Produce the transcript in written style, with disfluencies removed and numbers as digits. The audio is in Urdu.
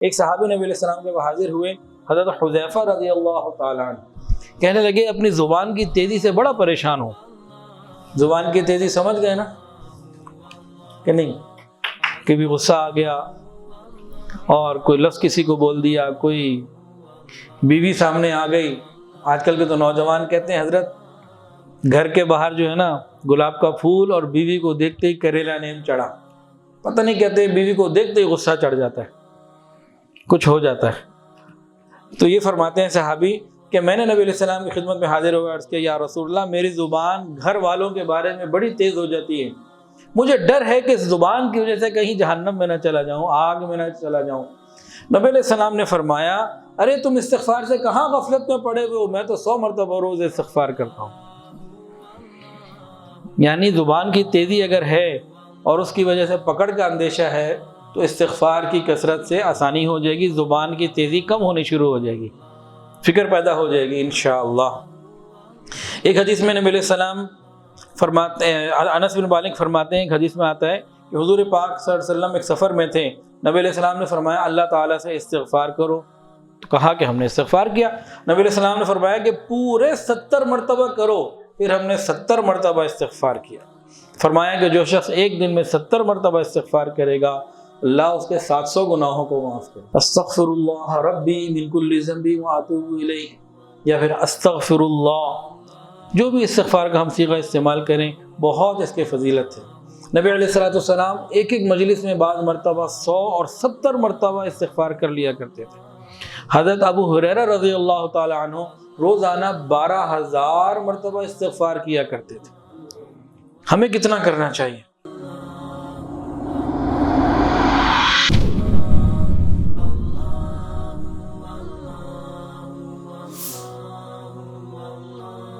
ایک صحابی نبی علیہ السلام کے حاضر ہوئے، حضرت حذیفہ رضی اللہ تعالیٰ عنہ، کہنے لگے اپنی زبان کی تیزی سے بڑا پریشان ہوں۔ زبان کی تیزی سمجھ گئے نا کہ نہیں؟ کبھی غصہ آ گیا اور کوئی لفظ کسی کو بول دیا، کوئی بیوی سامنے آ گئی۔ آج کل کے تو نوجوان کہتے ہیں حضرت گھر کے باہر جو ہے نا گلاب کا پھول اور بیوی کو دیکھتے ہی کریلا نیم چڑھا، پتہ نہیں کہتے بیوی کو دیکھتے ہی غصہ چڑھ جاتا ہے، کچھ ہو جاتا ہے۔ تو یہ فرماتے ہیں صحابی کہ میں نے نبی علیہ السلام کی خدمت میں حاضر ہوا، عرض کیا یا رسول اللہ میری زبان گھر والوں کے بارے میں بڑی تیز ہو جاتی ہے، مجھے ڈر ہے کہ اس زبان کی وجہ سے کہیں جہنم میں نہ چلا جاؤں، آگ میں نہ چلا جاؤں۔ نبی علیہ السلام نے فرمایا ارے تم استغفار سے کہاں غفلت میں پڑے ہوئے ہو، میں تو 100 مرتبہ روز استغفار کرتا ہوں۔ یعنی زبان کی تیزی اگر ہے اور اس کی وجہ سے پکڑ کا اندیشہ ہے تو استغفار کی کثرت سے آسانی ہو جائے گی، زبان کی تیزی کم ہونی شروع ہو جائے گی، فکر پیدا ہو جائے گی انشاءاللہ۔ ایک حدیث میں نبی علیہ السلام فرماتے ہیں، انس بن مالک فرماتے ہیں، ایک حدیث میں آتا ہے کہ حضور پاک صلی اللہ علیہ وسلم ایک سفر میں تھے، نبی علیہ السلام نے فرمایا اللہ تعالیٰ سے استغفار کرو، تو کہا کہ ہم نے استغفار کیا۔ نبی علیہ السلام نے فرمایا کہ پورے 70 مرتبہ کرو، پھر ہم نے 70 مرتبہ استغفار کیا۔ فرمایا کہ جو شخص ایک دن میں 70 مرتبہ استغفار کرے گا اللہ اس کے 700 گناہوں کو معاف کرے۔ استغفر اللہ ربی من کل ذنب واتوب الیہ، یا پھر استغفر اللہ، جو بھی استغفار کا ہم صیغہ استعمال کریں بہت اس کے فضیلت ہے۔ نبی علیہ السلام ایک ایک مجلس میں بعض مرتبہ 100 اور 70 مرتبہ استغفار کر لیا کرتے تھے۔ حضرت ابو ہریرہ رضی اللہ تعالی عنہ روزانہ 12,000 مرتبہ استغفار کیا کرتے تھے۔ ہمیں کتنا کرنا چاہیے؟